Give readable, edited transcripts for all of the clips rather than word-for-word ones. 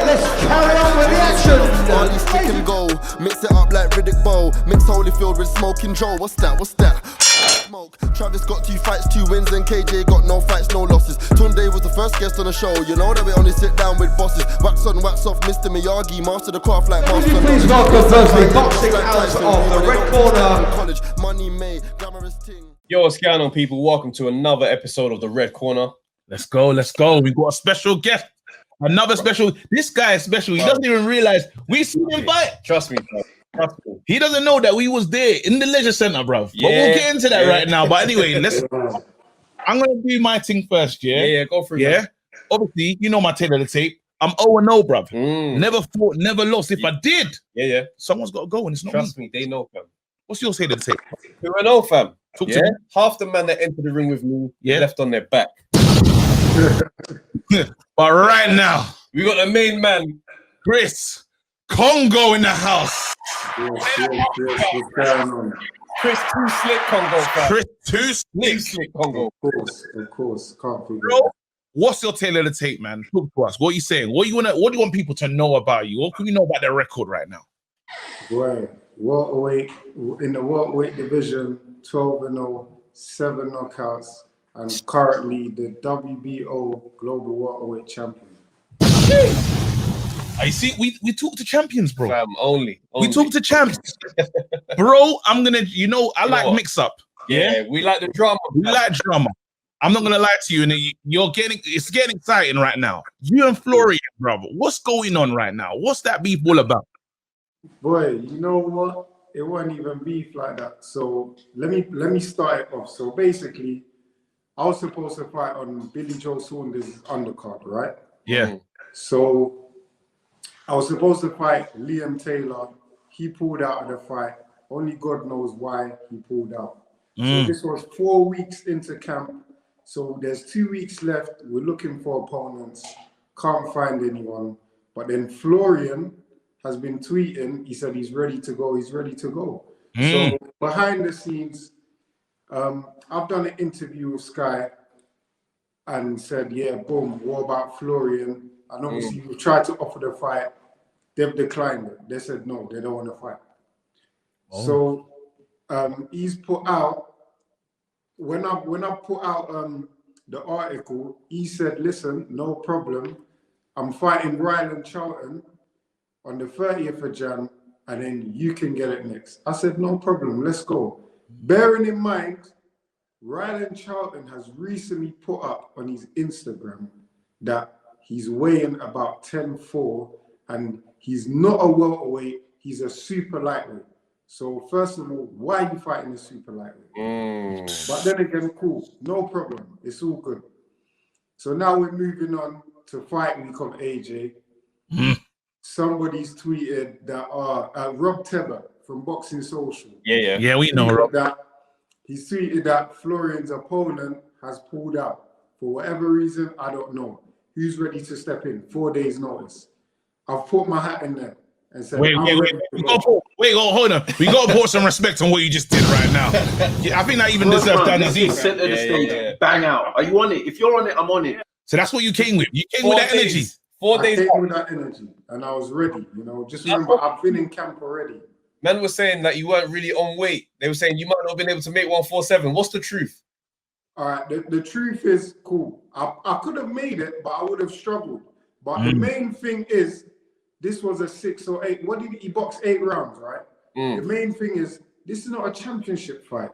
Right, let's carry on with the action. Barley stick and go, mix it up like Riddick Bowl. Mix Holyfield with Smoking Joe. What's that? Smoke. Travis got 2 fights, 2 wins, and KJ got no fights, no losses. Tunde was the first guest on the show. You know that we only sit down with bosses. Wax on, wax off, Mr. Miyagi, master the craft like Would master. you please welcome firstly boxing out of the red corner. College, money made, glamorous ting. Yo, what's going on, people? Welcome to another episode of the Red Corner. Let's go. We've got a special guest. Another special. This guy is special. He doesn't even realize we see him fight. Trust me, bro. Trust me. He doesn't know that we was there in the leisure center, bro. But we'll get into that right now. But anyway, I'm going to do my thing first, yeah? Yeah, go for it. Yeah? Man. Obviously, you know my tail of the tape. I'm 0-0, bro. Never fought, never lost. If I did, someone's got to go, and it's not Trust me, they know, fam. What's your tail of the tape? 2-0, fam. Talk to me. Half the men that entered the ring with me left on their back. But right now, we got the main man, Chris Kongo in the house. What's going on? Chris Too Slick Kongo, fam. Chris Too Slick Kongo. Of course. Can't forget. Bro, what's your tail of the tape, man? Talk to us. What are you saying? What do you want people to know about you? What can we know about their record right now? Boy, welterweight in the welterweight division, 12-0, 7 knockouts, and currently the WBO Global Welterweight Champion. I see. We talk to champions, bro. Fam, only. We talk to champs, bro. I'm gonna, I like mix up. Yeah, we like the drama. We like drama. I'm not gonna lie to you, and it's getting exciting right now. You and Florian, brother, what's going on right now? What's that beef all about? Boy, you know what? It wasn't even beef like that. So let me start it off. So basically, I was supposed to fight on Billy Joe Saunders' undercard, right? Yeah. So I was supposed to fight Liam Taylor. He pulled out of the fight. Only God knows why he pulled out. So this was 4 weeks into camp. So there's 2 weeks left. We're looking for opponents. Can't find anyone. But then Florian has been tweeting. He said he's ready to go. So behind the scenes, I've done an interview with Sky and said, yeah, boom, what about Florian? And obviously we tried to offer the fight. They've declined it. They said, no, they don't want to fight. So he's put out, when I put out the article, he said, listen, no problem. I'm fighting Ryland Charlton on the 30th of Jan, and then you can get it next. I said, no problem, let's go. Bearing in mind, Ryland Charlton has recently put up on his Instagram that he's weighing about 10'4", and he's not a welterweight, he's a super lightweight. So first of all, why are you fighting a super lightweight? But then again, cool, no problem, it's all good. So now we're moving on to fight week of AJ. Somebody's tweeted that Rob Tebber from Boxing Social. Yeah, we know Rob. That he's tweeted that Florian's opponent has pulled out for whatever reason. I don't know. Who's ready to step in? 4 days notice. I've put my hat in there and said, wait, hold on. We got to put some respect on what you just did right now. Yeah, I think that even deserves that disease. Center the stage, bang out. Are you on it? If you're on it, I'm on it. So that's what you came with. You came with that energy. 4 days. I came with that energy, and I was ready. Just remember, I've been in camp already. Men were saying that you weren't really on weight. They were saying you might not have been able to make 147. What's the truth? All right, the truth is, cool. I could have made it, but I would have struggled. But the main thing is, this was a 6 or 8. What did he box 8 rounds, right? The main thing is, this is not a championship fight.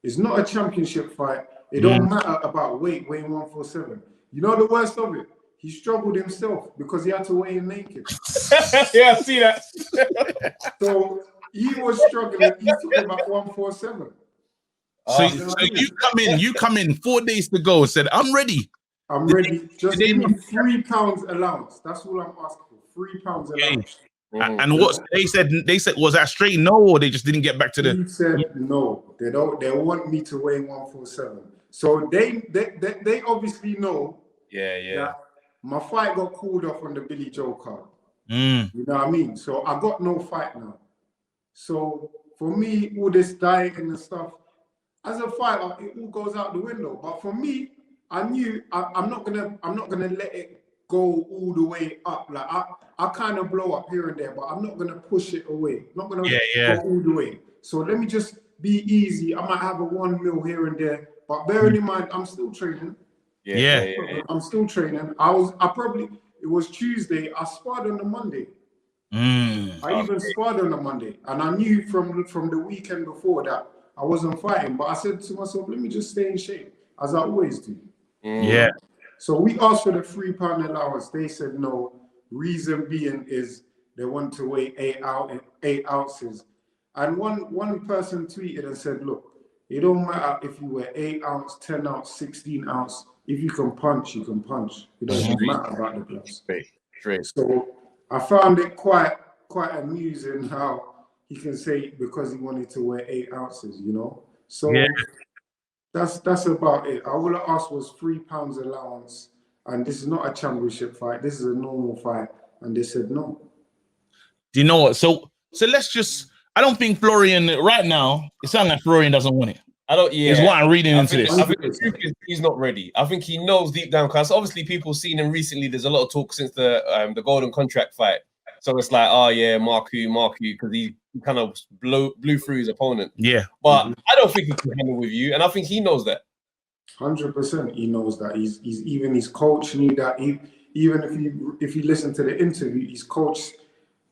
It's not a championship fight. It don't matter about weighing 147. You know the worst of it? He struggled himself because he had to weigh in naked. Yeah, I see that. So he was struggling. He's talking about 147. So you come in 4 days to go. Said I'm ready. I'm ready. Just give me 3 pounds allowance. That's all I'm asking for. 3 pounds allowance. And what they said was that straight no, or they just didn't get back to the. He said no. They don't. They want me to weigh 147. So they obviously know. Yeah. That my fight got called off on the Billy Joe card. You know what I mean? So I got no fight now. So for me, all this dieting and stuff, as a fighter, it all goes out the window. But for me, I knew I'm not gonna let it go all the way up. Like I kind of blow up here and there, but I'm not gonna push it away. Not gonna go all the way. So let me just be easy. I might have a 1 mil here and there, but bearing in mind, I'm still training. Yeah. I'm still training. It was Tuesday. I sparred on the Monday. I even sparred on the Monday, and I knew from the weekend before that I wasn't fighting. But I said to myself, let me just stay in shape, as I always do. Yeah. So we asked for the £3 allowance. They said no. Reason being is they want to weigh 8 ounces. And one person tweeted and said, look, it don't matter if you wear 8 ounce, 10 ounce, 16 ounce. If you can punch, you can punch. It doesn't matter about the gloves. Straight. So I found it quite amusing how he can say because he wanted to wear 8 ounces, you know. So that's about it. All I asked was £3 allowance, and this is not a championship fight. This is a normal fight, and they said no. Do you know what? So let's just. I don't think Florian right now. It sounds like Florian doesn't want it. I don't. Yeah, is what I'm reading into this. I think the truth is he's not ready. I think he knows deep down because obviously people seen him recently. There's a lot of talk since the golden contract fight. So it's like, oh yeah, Marku, because he kind of blew through his opponent. Yeah, but I don't think he can handle with you, and I think he knows that. 100%, he knows that. He's even his coach knew that. Even if you listen to the interview, his coach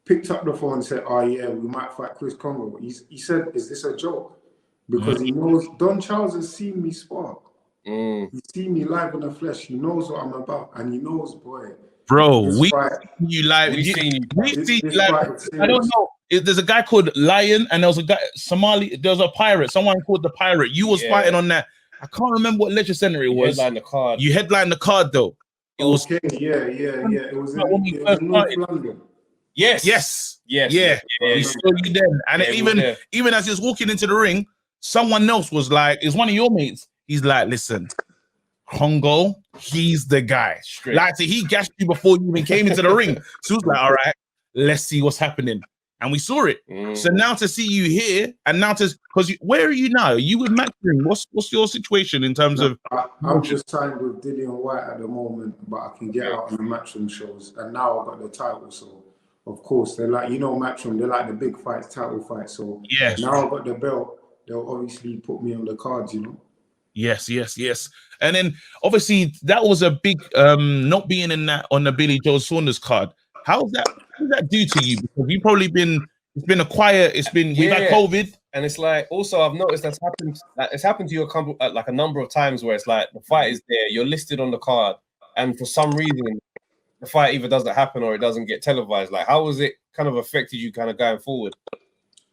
picked up the phone and said, "Oh yeah, we might fight Chris Kongo." He said, "Is this a joke?" Because he knows Don Charles has seen me spar. He's seen me live in the flesh. He knows what I'm about, and he knows, boy. Bro, we see you live. We see you live. I don't know. There's a guy called Lion, and there was a guy Somali. There was a pirate. Someone called the Pirate. You was fighting on that. I can't remember what leisure center it was. Headline the card. You headlined the card though. It was yeah. It was in North London. Yes. We saw you then, and even as he was walking into the ring, someone else was like, "It's one of your mates." He's like, "Listen, Kongo, he's the guy." Straight. Like, so he gassed you before you even came into the ring. So he was like, "All right, let's see what's happening." And we saw it. So now to see you here, and now because where are you now? Are you with Matchroom? What's your situation in terms of? I'm just signed with Dillian White at the moment, but I can get out on the Matchroom shows, and now I've got the title. So of course they're like, Matchroom, they're like the big fights, title fights. So now I've got the belt. They'll obviously put me on the cards, you know. Yes. And then obviously that was a big not being in that on the Billy Joe Saunders card. How does that do to you? Because you've probably it's been a quiet, we've had COVID. And it's like, also I've noticed that's happened, it's happened to you a number of times where it's like the fight is there, you're listed on the card, and for some reason the fight either doesn't happen or it doesn't get televised. Like, how has it kind of affected you kind of going forward?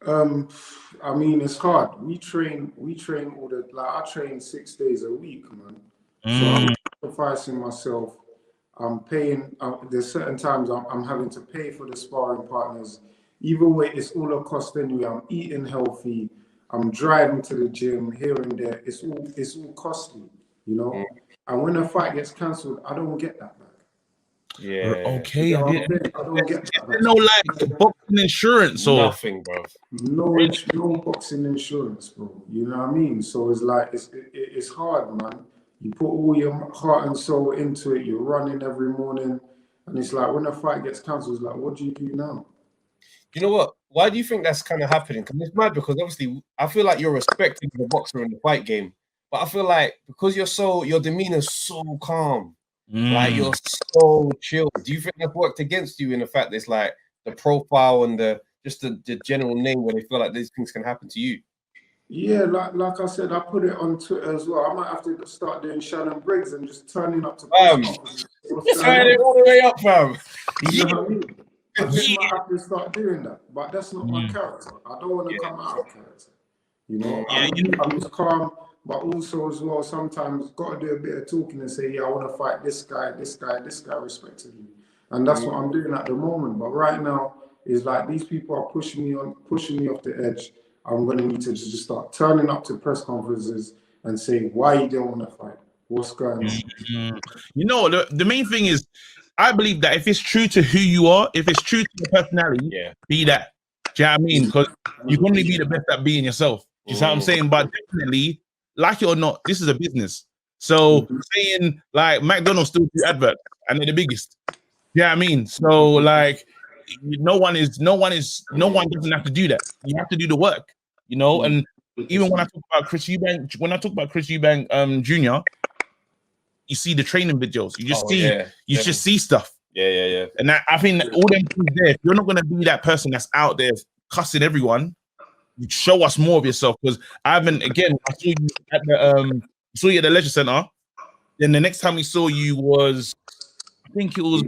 I mean, it's hard. We train all I train 6 days a week, man. So I'm sacrificing myself. I'm paying. There's certain times I'm having to pay for the sparring partners. Either way, it's all a cost anyway. I'm eating healthy. I'm driving to the gym here and there. It's all costly, you know. And when a fight gets cancelled, I don't get that back. Yeah. Okay. I don't get that back. No, like boxing insurance or nothing, bro. No boxing insurance, bro. You know what I mean? So it's like it's hard, man. You put all your heart and soul into it. You're running every morning, and it's like when a fight gets cancelled, it's like, what do you do now? You know what? Why do you think that's kind of happening? Because it's mad. Because obviously, I feel like you're respected as a boxer in the fight game, but I feel like because your demeanor's so calm, like you're so chill. Do you think that's worked against you in the fact that it's like the profile and the general name where they feel like these things can happen to you? Yeah, like I said, I put it on Twitter as well. I might have to start doing Shannon Briggs and just turning up to turn it all the way up, fam. You know what I mean? I might have to start doing that, but that's not my character. I don't want to come out of character. You know, I'm just calm, but also as well, sometimes got to do a bit of talking and say, yeah, I want to fight this guy respectively. And that's what I'm doing at the moment. But right now, it's like these people are pushing me off the edge. I'm going to need to just start turning up to press conferences and saying, why you don't want to fight? What's going on? You know, the main thing is, I believe that if it's true to who you are, if it's true to your personality, be that. Do you know what I mean? Because you can only be the best at being yourself. You see what I'm saying? But definitely, like it or not, this is a business. So saying like McDonald's still do adverts and they're the biggest. Yeah, I mean, so like, no one doesn't have to do that. You have to do the work, you know. And even when I talk about Chris Eubank, Jr., you see the training videos. You just see stuff. Yeah. And I think all them things there. If you're not gonna be that person that's out there cussing everyone, show us more of yourself. Because I haven't. Again, I saw you at the Leisure Center. Then the next time we saw you was, I think it was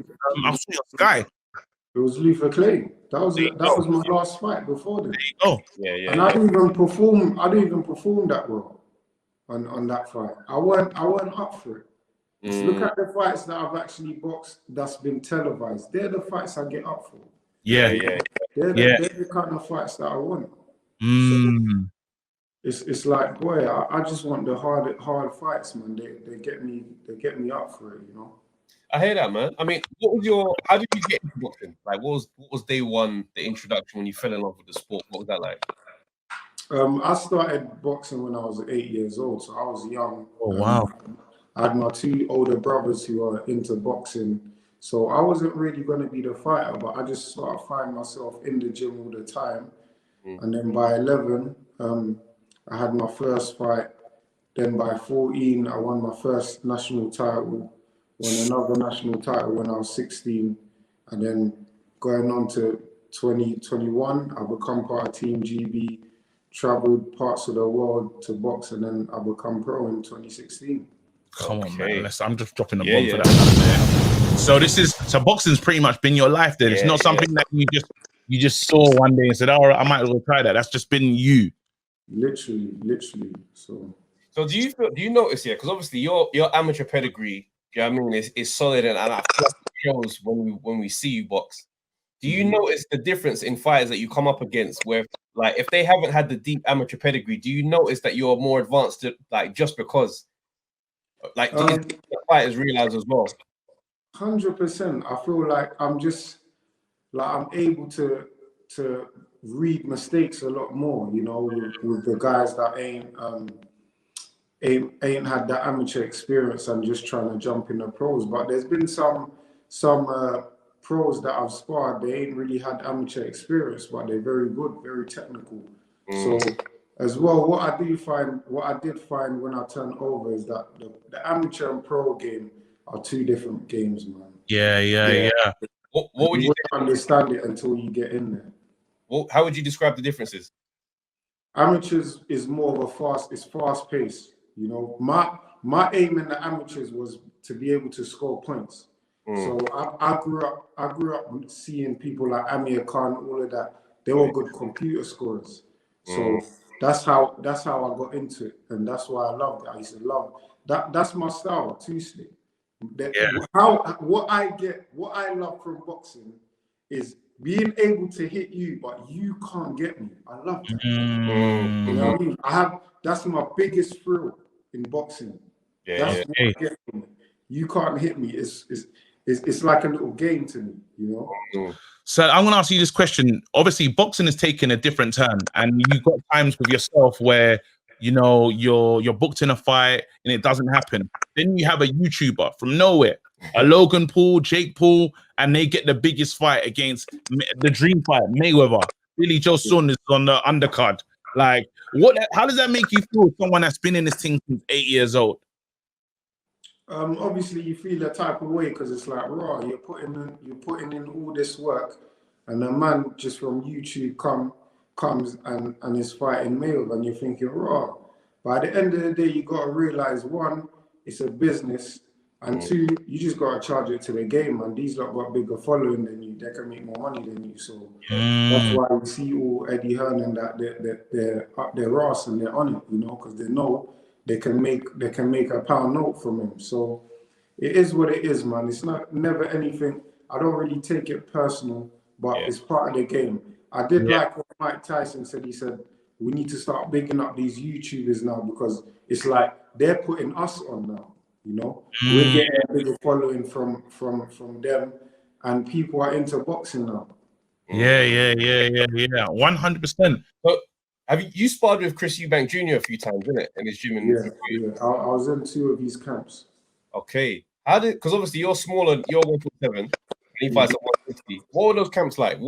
I saw you on Sky. It was Luther Clay. That was my last fight before then. There you go. Yeah. And I didn't even perform that well on that fight. I weren't up for it. Look at the fights that I've actually boxed that's been televised. They're the fights I get up for. Yeah. They're the kind of fights that I want. So it's like, boy, I just want the hard fights, man. They get me up for it, you know. I hear that, man. I mean, how did you get into boxing? Like, what was day one, the introduction when you fell in love with the sport? What was that like? I started boxing when I was 8 years old, so I was young. Oh, wow. I had my 2 older brothers who are into boxing, so I wasn't really going to be the fighter, but I just sort of find myself in the gym all the time. And then by 11, I had my first fight. Then by 14, I won my first national title. Won another national title when I was 16, and then going on to 2021, I become part of Team GB, traveled parts of the world to box, and then I become pro in 2016. Come on, man. I'm just dropping the bomb for that. So boxing's pretty much been your life then. It's not something that you just saw one day and said, all right, I might as well try that. That's just been you. Literally. So do you notice because obviously your amateur pedigree, you know what I mean, it's solid, and I feel like it shows when we see you box. Do you notice the difference in fighters that you come up against where, like, if they haven't had the deep amateur pedigree, do you notice that you're more advanced like just because? Like, do you think the fighters realize as well? 100%. I feel like I'm able to read mistakes a lot more, you know, with the guys that ain't had that amateur experience and just trying to jump in the pros. But there's been some pros that I've sparred, they ain't really had amateur experience, but they're very good, very technical. So as well, what I did find when I turned over is that the amateur and pro game are 2 different games, man. Yeah. What would you understand it until you get in there? How would you describe the differences? Amateurs is more of fast paced. You know, my aim in the amateurs was to be able to score points. So I grew up seeing people like Amir Khan, all of that. They were good computer scorers. So that's how I got into it, and that's why I loved it. I used to love that. That's my style, too slick. What I love from boxing is being able to hit you, but you can't get me. I love that. You know what I mean? That's my biggest thrill in boxing. That's what I get from it. You can't hit me. It's like a little game to me, you know. So I'm gonna ask you this question. Obviously, boxing has taken a different turn, and you've got times with yourself where, you know, you're booked in a fight and it doesn't happen. Then you have a YouTuber from nowhere, a Logan Paul, Jake Paul, and they get the biggest fight against the dream fight, Mayweather. Billy Joe Saunders on the undercard. Like, how does that make you feel, someone that's been in this thing since 8 years old? Obviously, you feel a type of way because it's like, raw. You're putting in all this work, and a man just from YouTube comes and is fighting Mayweather, and you're thinking, raw. But at the end of the day, you got to realize, 1, it's a business, and 2, you just got to charge it to the game. And these lot got bigger following than you; they can make more money than you. So that's why we see all Eddie Hearn and that they're up their ass and they're on it, you know, because they know they can make a pound note from him. So it is what it is, man. It's never anything. I don't really take it personal, but it's part of the game. I did like what Mike Tyson said. He said, we need to start bigging up these YouTubers now because it's like they're putting us on now, you know? We're getting a bigger following from them, and people are into boxing now. Yeah. 100%. But have you sparred with Chris Eubank Jr. a few times, innit? In his gym. I was in 2 of his camps. Okay. Because obviously you're smaller, you're 147, and He fights at 160. What were those camps like?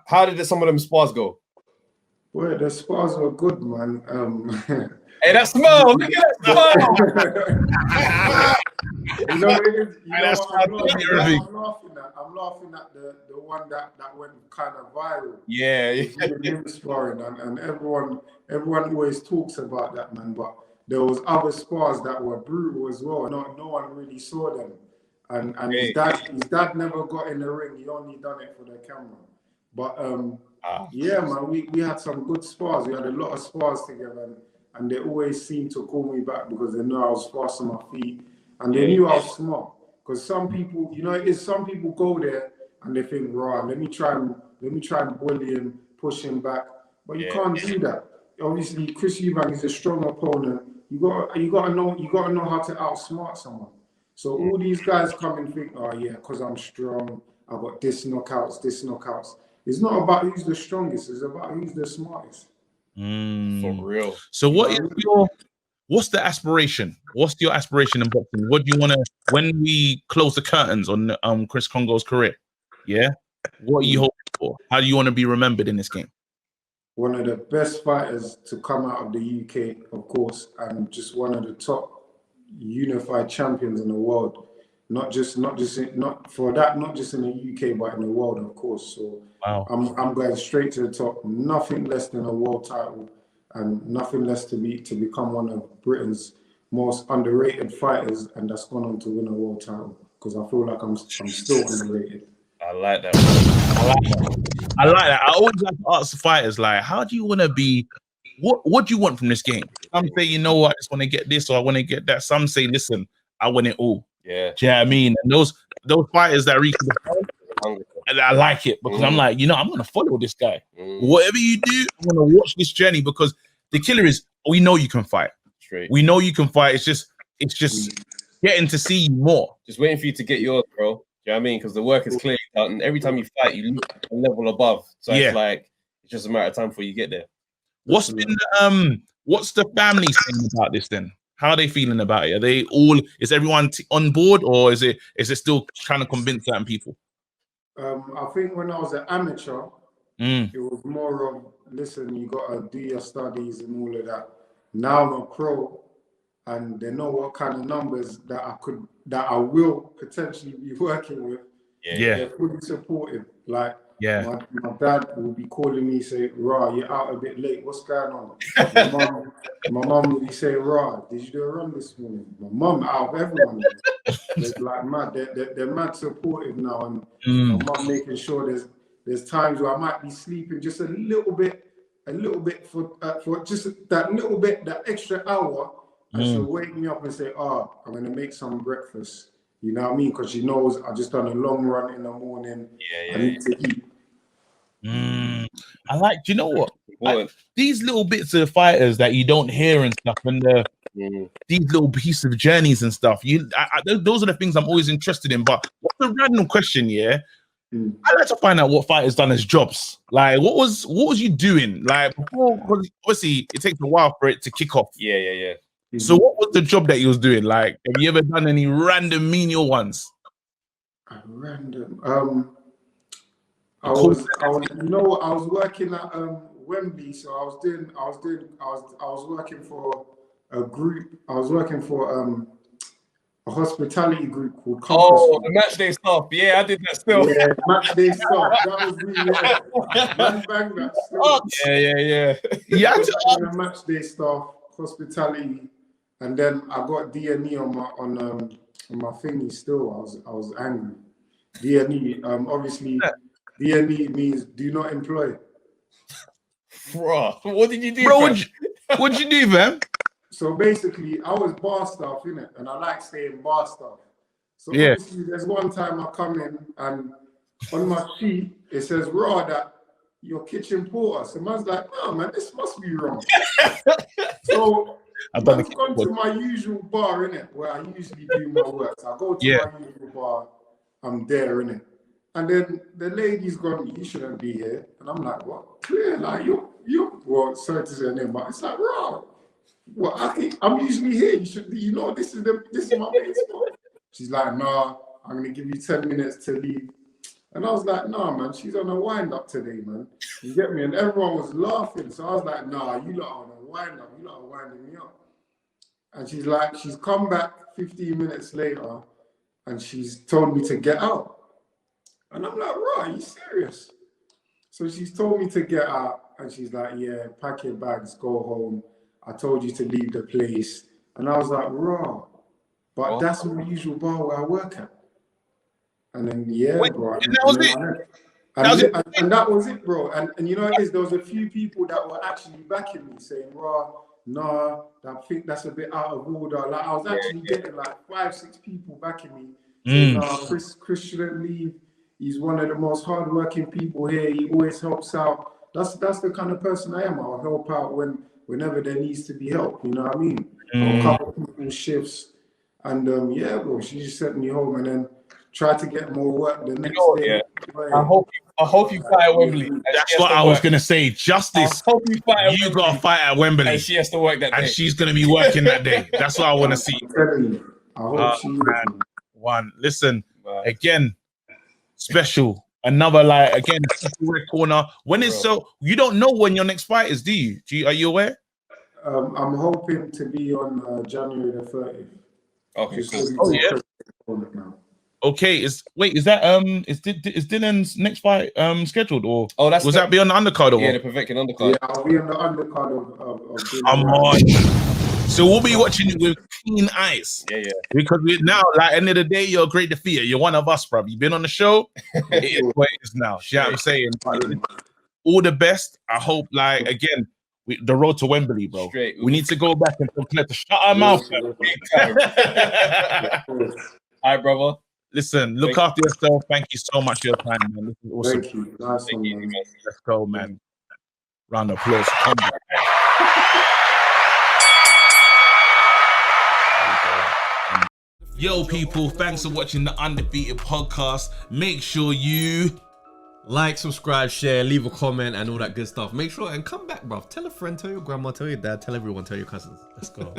How did some of them spars go? Well, the spars were good, man. Hey, that smell! Look at that smell! You know what it is? I'm That's laughing at the one that went kind of viral. Yeah. Him sparring, and everyone always talks about that, man. But there was other spars that were brutal as well. No one really saw them. And his dad never got in the ring. He only done it for the camera. But yeah, man, we had some good spars. We had a lot of spars together, and they always seemed to call me back because they know I was fast on my feet, and they knew I was smart. Because some people, some people go there and they think, right, let me try and bully him, push him back, but you can't do that. Obviously, Chris Eubank is a strong opponent. You gotta know how to outsmart someone. So all these guys come and think, oh yeah, because I'm strong, I got this knockouts. It's not about who's the strongest, it's about who's the smartest. For real. So what's the aspiration? What's your aspiration in boxing? What do you want to, when we close the curtains on Chris Kongo's career? Yeah. What are you hoping for? How do you want to be remembered in this game? One of the best fighters to come out of the UK, of course, and just one of the top unified champions in the world. Not just in the UK, but in the world, of course. So wow. I'm going straight to the top. Nothing less than a world title, and nothing less to become one of Britain's most underrated fighters, and that's gone on to win a world title. Because I feel like I'm still underrated. I like that. I always like to ask fighters, like, how do you want to be? What do you want from this game? Some say, you know what, I just want to get this or I want to get that. Some say, listen, I want it all. Yeah. Do you know what I mean? And those fighters that reach the point, and I like it because I'm like, I'm gonna follow this guy. Whatever you do, I'm gonna watch this journey because the killer is, we know you can fight. Straight. We know you can fight. It's just getting to see you more. Just waiting for you to get yours, bro. Do you know what I mean? Because the work is clearly done, and every time you fight, you look a level above. So it's like it's just a matter of time before you get there. What's the family saying about this then? How are they feeling about it? Is everyone on board, or is it still trying to convince certain people? I think when I was an amateur, it was more of, listen, you got to do your studies and all of that. Now I'm a pro, and they know what kind of numbers that I will potentially be working with. Yeah. They're fully supportive. Like, yeah, my dad will be calling me, say, "Ra, you're out a bit late. What's going on?" my mum will be saying, "Ra, did you do a run this morning?" My mum, out of everyone, they're like mad. They're mad supportive now, and my mum making sure there's times where I might be sleeping just a little bit for just that little bit, that extra hour, and she'll wake me up and say, "I'm gonna make some breakfast." You know what I mean? Because she knows I just done a long run in the morning. I need to eat. I like, do you know what? Like, these little bits of fighters that you don't hear and stuff, and these little pieces of journeys and stuff. Those are the things I'm always interested in. But what's the random question? Yeah, I like to find out what fighters done as jobs. Like, what was you doing? Like, before, obviously, it takes a while for it to kick off. Yeah. So what was the job that he was doing? Like, have you ever done any random menial ones? Random. I was working at Wembley, so I was working for a group. I was working for a hospitality group called Compass. Oh, the match day stuff. Yeah, I did that still. Yeah, match day stuff. That was me. Yeah, bang that stuff. Yeah. Yeah, the match day stuff, hospitality. And then I got D&E on my thingy still. I was angry. D&E, obviously, D&E means do not employ. Bro, what did you do? Bro, what'd you do, man? So basically, I was bar staff, innit? And I like staying bar staff. So obviously, there's one time I come in and on my sheet, it says, "Raw, that your kitchen porter." So man's like, "No, man, this must be wrong." So I've gone to my usual bar, innit, where I usually do my work. So I go to my usual bar, I'm there, innit. And then the lady's gone, "You shouldn't be here." And I'm like, "What? Clear, like you well, sorry to say her name, but it's like, "Raw, well, I'm usually here. This is my main spot." She's like, "Nah, I'm gonna give you 10 minutes to leave." And I was like, nah, man, she's on a wind-up today, man. You get me? And everyone was laughing. So I was like, nah, you lot are on a wind-up. You lot are winding me up. And she's like, she's come back 15 minutes later and she's told me to get out. And I'm like, right, are you serious? So she's told me to get out and she's like, yeah, pack your bags, go home. I told you to leave the place. And I was like, raw. But that's my usual bar where I work at. And then, Wait, bro. and that was it? And that was it, bro. And you know what it is? There was a few people that were actually backing me saying, raw, nah, I think that's a bit out of order. Like I was actually getting like 5-6 people backing me saying, nah, Chris shouldn't leave. He's one of the most hardworking people here. He always helps out. That's the kind of person I am. I'll help out whenever there needs to be help. You know what I mean? A couple people's shifts. And bro, she just sent me home and then tried to get more work the next day. I hope you fight at Wembley. That's what I was gonna say. Justice. I hope you fight at You gotta fight at Wembley. And she has to work that day. And she's gonna be working that day. That's what I want to see. I hope she is. One. Listen, again, special. Another red corner. When it's so you don't know when your next fight is, do you? Are you aware? I'm hoping to be on January the 30th. Okay, cool. Okay, is Dylan's next fight scheduled or was that be on the undercard or the Povetkin undercard? Yeah, I'll be on the undercard of Dylan. Come on. So we'll be watching it with keen eyes. Yeah. Because now, like end of the day, you're a great defeater. You're one of us, bro. You've been on the show. It is what it is now. You know what I'm saying? All the best. I hope, again, the road to Wembley, bro. We need to go back and complete. Shut our mouth. All right, brother. Listen, look after yourself. Thank you so much for your time, man. This is awesome. Thank you. Nice one, man. Let's go, man. Round of applause. Yo, people, thanks for watching the Undefeated Podcast. Make sure you like, subscribe, share, leave a comment, and all that good stuff. Make sure and come back, bruv. Tell a friend, tell your grandma, tell your dad, tell everyone, tell your cousins. Let's go.